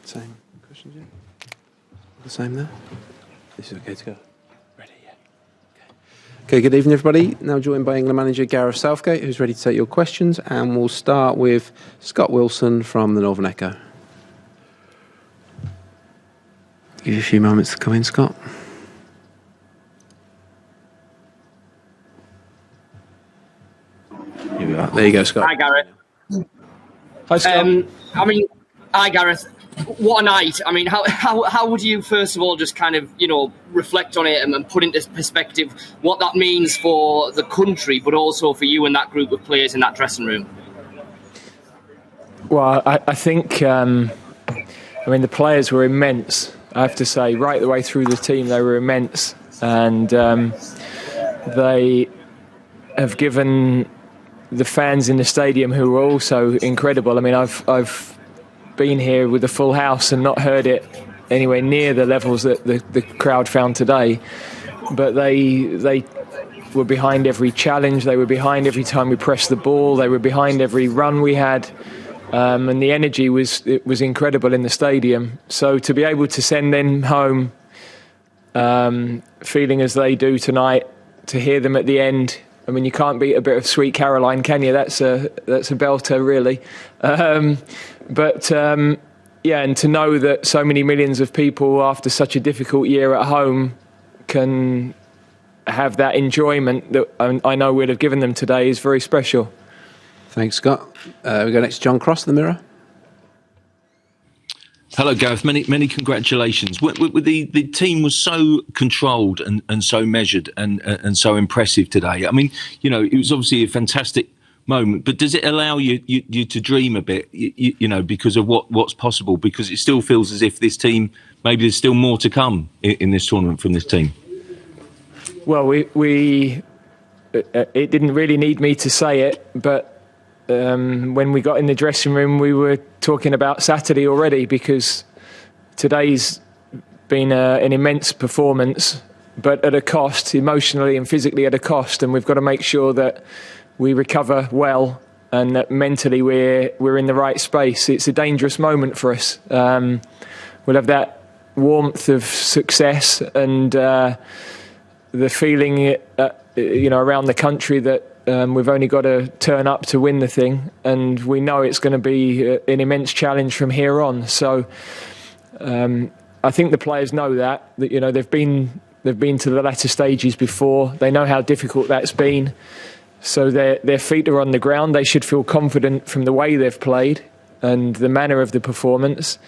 Same questions, yeah? The same there? This is okay to go? Ready, yeah. Okay, good evening, everybody. Now joined by England manager Gareth Southgate, who's ready to take your questions, and we'll start with Scott Wilson from the Northern Echo. Give you a few moments to come in, Scott. Here we are. There you go, Scott. Hi, Gareth. Hi, Scott. Hi, Gareth. What a night. I mean, how would you, first of all, just kind of, reflect on it and put into perspective what that means for the country, but also for you and that group of players in that dressing room? Well, I think, the players were immense, I have to say. Right the way through the team, they were immense. And they have given the fans in the stadium, who were also incredible. I mean, I've been here with a full house and not heard it anywhere near the levels that the crowd found today. But they were behind every challenge. They were behind every time we pressed the ball. They were behind every run we had. And the energy was incredible in the stadium. So to be able to send them home feeling as they do tonight, to hear them at the end, I mean, you can't beat a bit of Sweet Caroline, can you? That's a belter, really. And to know that so many millions of people, after such a difficult year at home, can have that enjoyment that I know we'd have given them today is very special. Thanks, Scott. We go next to John Cross, the Mirror. Hello, Gareth. Many congratulations. The team was so controlled and so measured and so impressive today. I mean, it was obviously a fantastic moment, but does it allow you to dream a bit, because of what's possible? Because it still feels as if this team, maybe there's still more to come in this tournament from this team. Well, it didn't really need me to say it, but when we got in the dressing room, we were talking about Saturday already, because today's been an immense performance, but at a cost, emotionally and physically at a cost, and we've got to make sure that we recover well and that mentally we're in the right space. It's a dangerous moment for us. We'll have that warmth of success and the feeling around the country that we've only got to turn up to win the thing, and we know it's going to be an immense challenge from here on. So I think the players know that they've been to the latter stages before. They know how difficult that's been. So their feet are on the ground. They should feel confident from the way they've played and the manner of the performance.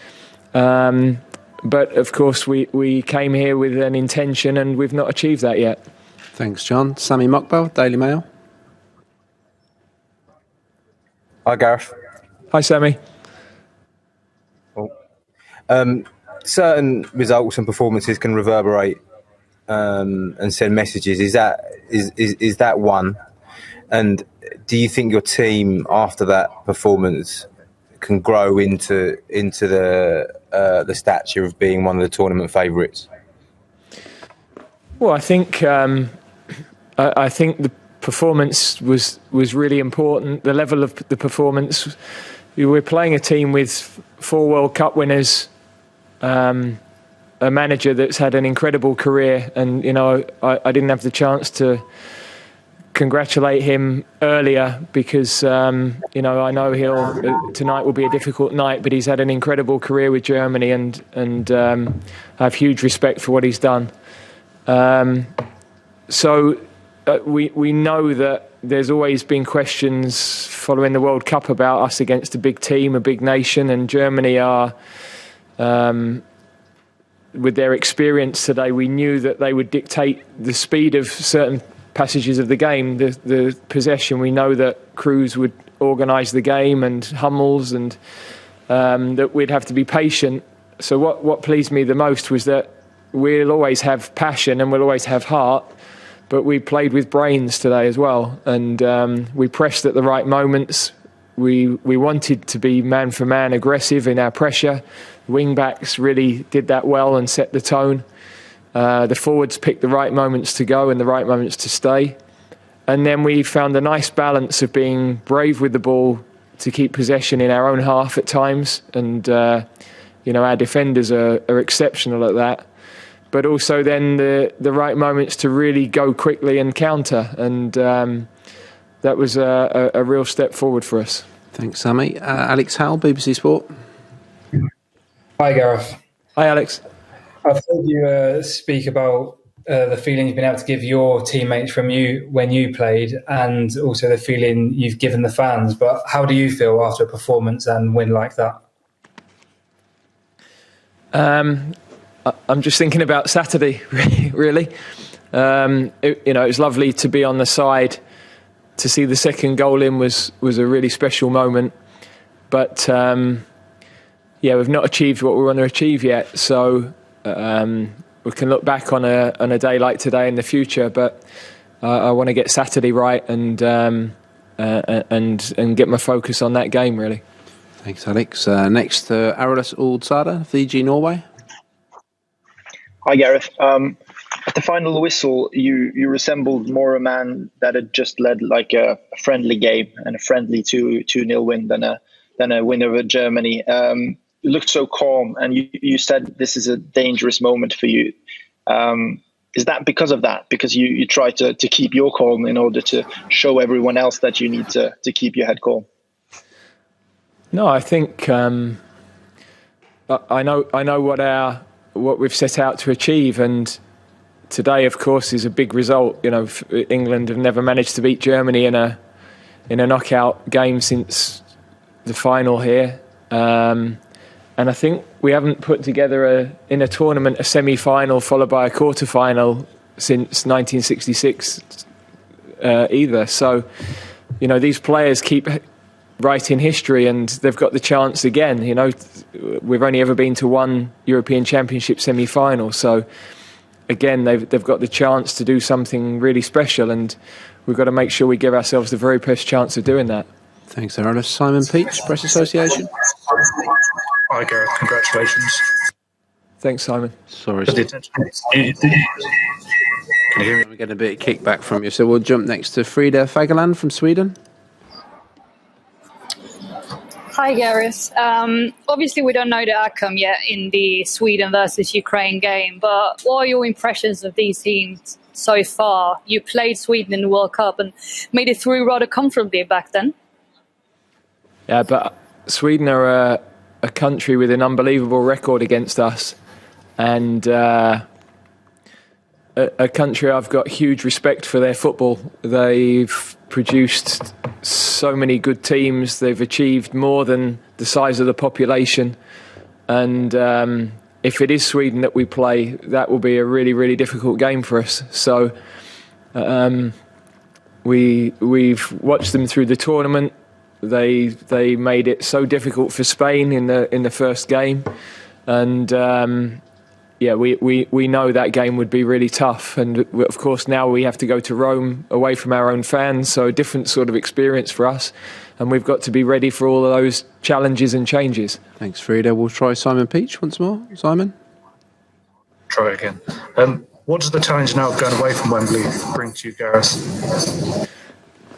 But of course, we came here with an intention, and we've not achieved that yet. Thanks, John. Sammy Mockbell, Daily Mail. Hi, Gareth. Hi, Sammy. Certain results and performances can reverberate and send messages. Is that one? And do you think your team, after that performance, can grow into the stature of being one of the tournament favourites? Well, I think the performance was really important. The level of the performance. We're playing a team with 4 World Cup winners, a manager that's had an incredible career, and I didn't have the chance to congratulate him earlier because I know tonight will be a difficult night, but he's had an incredible career with Germany, and I have huge respect for what he's done. We know that there's always been questions following the World Cup about us against a big team, a big nation, and Germany are, with their experience today, we knew that they would dictate the speed of certain passages of the game, the possession. We know that Cruz would organise the game, and Hummels, and that we'd have to be patient. So what pleased me the most was that we'll always have passion and we'll always have heart, but we played with brains today as well, and we pressed at the right moments. We wanted to be man for man aggressive in our pressure. Wing backs really did that well and set the tone. The forwards picked the right moments to go and the right moments to stay. And then we found a nice balance of being brave with the ball to keep possession in our own half at times. And, our defenders are exceptional at that. But also then the right moments to really go quickly and counter. And that was a real step forward for us. Thanks, Sammy. Alex Howell, BBC Sport. Hi, Gareth. Hi, Alex. I've heard you speak about the feeling you've been able to give your teammates from you when you played, and also the feeling you've given the fans. But how do you feel after a performance and win like that? I'm just thinking about Saturday, really. It was lovely to be on the side. To see the second goal in was a really special moment. But, we've not achieved what we want to achieve yet. So we can look back on a day like today in the future. But I want to get Saturday right and get my focus on that game, really. Thanks, Alex. Next, Arolas Oldsada, VG Norway. Hi, Gareth. At the final whistle, you resembled more a man that had just led like a friendly game and a friendly 2-0 win than a win over Germany. You looked so calm, and you said this is a dangerous moment for you. Is that because of that? Because you try to keep your calm in order to show everyone else that you need to keep your head calm? No, I think I know what we've set out to achieve, and today, of course, is a big result. England have never managed to beat Germany in a knockout game since the final here, and I think we haven't put together in a tournament a semi-final followed by a quarter-final since 1966 either. So, these players keep writing history, and they've got the chance again. We've only ever been to one European Championship semi-final, so again they've got the chance to do something really special, and we've got to make sure we give ourselves the very best chance of doing that. Thanks, Arolas. Simon Peach, Press Association. Hi, Gareth. Congratulations. Thanks, Simon. Sorry. Can you hear me? We're getting a bit of kickback from you, so we'll jump next to Frida Fagerland from Sweden. Hi, Gareth. Obviously, we don't know the outcome yet in the Sweden versus Ukraine game, but what are your impressions of these teams so far? You played Sweden in the World Cup and made it through rather comfortably back then. Yeah, but Sweden are a country with an unbelievable record against us, and a country I've got huge respect for their football. They've produced so many good teams. They've achieved more than the size of the population, and if it is Sweden that we play, that will be a really, really difficult game for us. So we've watched them through the tournament. They made it so difficult for Spain in the first game, and we know that game would be really tough. And of course now we have to go to Rome away from our own fans, so a different sort of experience for us, and we've got to be ready for all of those challenges and changes. Thanks, Frida. We'll try Simon Peach once more. Simon? Try again. What does the challenge now of going away from Wembley bring to you, Gareth?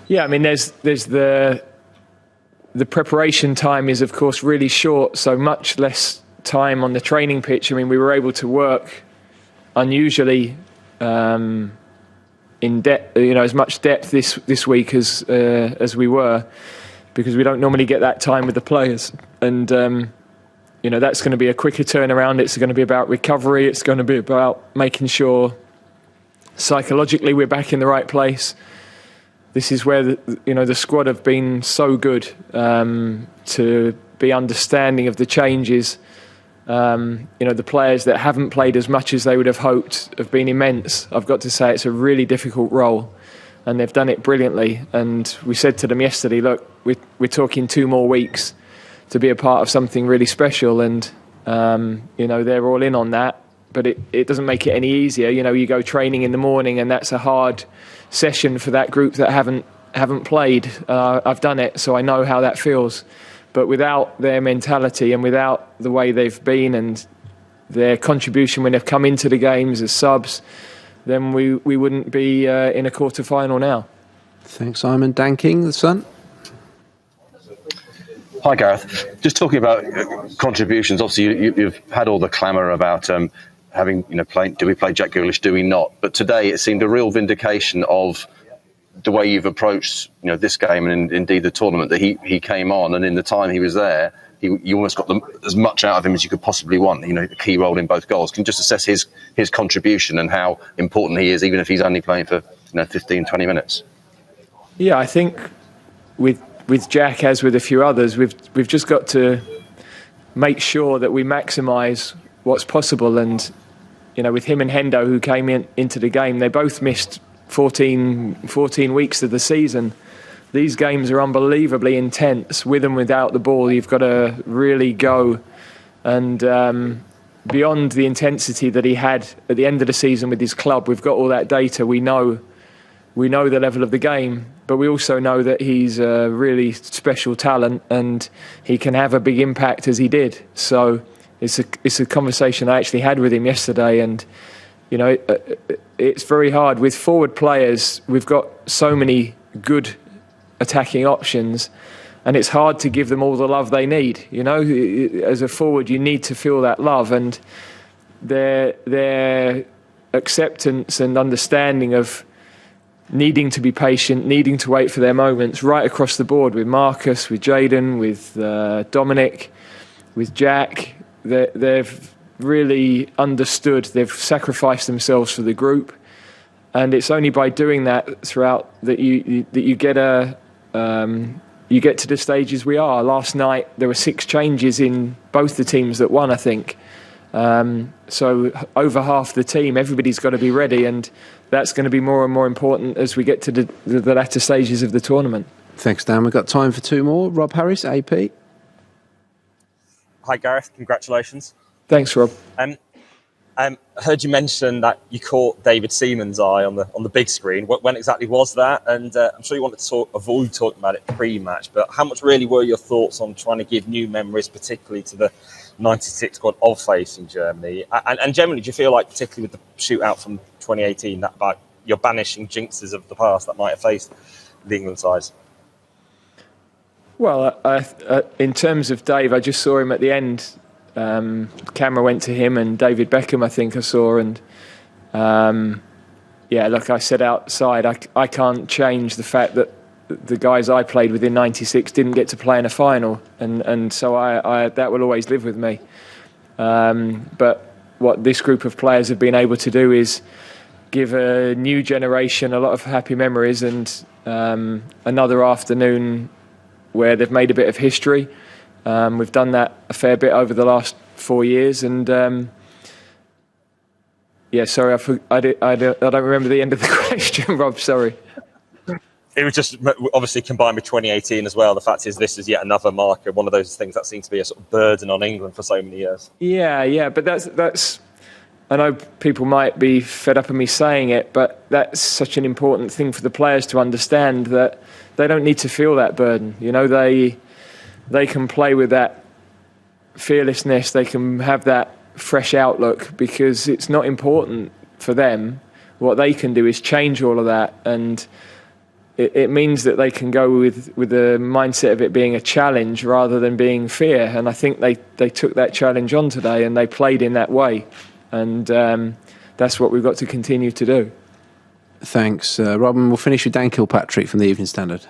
Yeah, I mean, there's the preparation time is, of course, really short, so much less time on the training pitch. I mean, we were able to work unusually in depth, as much depth this week as we were, because we don't normally get that time with the players. And that's going to be a quicker turnaround. It's going to be about recovery. It's going to be about making sure psychologically we're back in the right place. This is where the squad have been so good to be understanding of the changes. The players that haven't played as much as they would have hoped have been immense. I've got to say it's a really difficult role, and they've done it brilliantly. And we said to them yesterday, look, we're talking 2 more weeks to be a part of something really special, and they're all in on that. But it doesn't make it any easier. You go training in the morning, and that's a hard session for that group that haven't played. I've done it, so I know how that feels. But without their mentality and without the way they've been and their contribution when they've come into the games as subs, then we wouldn't be in a quarter-final now. Thanks, Simon. Dan King, The Sun. Hi, Gareth. Just talking about contributions. Obviously, you've had all the clamour about having, do we play Jack Grealish, do we not? But today it seemed a real vindication of the way you've approached, this game and indeed the tournament, that he came on, and in the time he was there, you almost got as much out of him as you could possibly want. A key role in both goals. Can you just assess his contribution and how important he is, even if he's only playing for 15, 20 minutes? Yeah, I think with Jack, as with a few others, we've just got to make sure that we maximise what's possible. And with him and Hendo, who came into the game, they both missed 14 weeks of the season. These games are unbelievably intense, with and without the ball. You've got to really go. And beyond the intensity that he had at the end of the season with his club, we've got all that data. We know the level of the game, but we also know that he's a really special talent and he can have a big impact as he did. So it's a conversation I actually had with him yesterday, and it's very hard. With forward players, we've got so many good attacking options, and it's hard to give them all the love they need. As a forward, you need to feel that love, and their acceptance and understanding of needing to be patient, needing to wait for their moments right across the board, with Marcus, with Jayden, with Dominic, with Jack. They've really understood. They've sacrificed themselves for the group, and it's only by doing that throughout that you get you get to the stages we are. Last night there were 6 changes in both the teams that won, I think. So over half the team, everybody's got to be ready, and that's going to be more and more important as we get to the latter stages of the tournament. Thanks, Dan. We've got time for 2 more. Rob Harris, AP. Hi, Gareth. Congratulations. Thanks, Rob. I heard you mention that you caught David Seaman's eye on the big screen. When exactly was that? And I'm sure you wanted to avoid talking about it pre-match, but how much really were your thoughts on trying to give new memories, particularly to the 96 squad of facing Germany? And generally, do you feel like, particularly with the shootout from 2018, that about you're banishing jinxes of the past that might have faced the England sides? Well, in terms of Dave, I just saw him at the end. The camera went to him and David Beckham, I think I saw. And like I said outside, I can't change the fact that the guys I played with in 96 didn't get to play in a final. And so I that will always live with me. But what this group of players have been able to do is give a new generation a lot of happy memories, and another afternoon where they've made a bit of history. We've done that a fair bit over the last 4 years, and sorry, I don't remember the end of the question, Rob. Sorry. It was just obviously combined with 2018 as well. The fact is, this is yet another marker, one of those things that seems to be a sort of burden on England for so many years. Yeah, but that's. I know people might be fed up of me saying it, but that's such an important thing for the players to understand, that they don't need to feel that burden. They can play with that fearlessness. They can have that fresh outlook, because it's not important for them. What they can do is change all of that, and it means that they can go with the mindset of it being a challenge rather than being fear. And I think they took that challenge on today, and they played in that way. And that's what we've got to continue to do. Thanks, Robin. We'll finish with Dan Kilpatrick from the Evening Standard.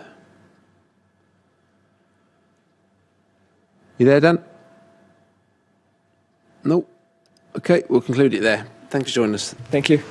You there, Dan? No. Okay, we'll conclude it there. Thanks for joining us. Thank you.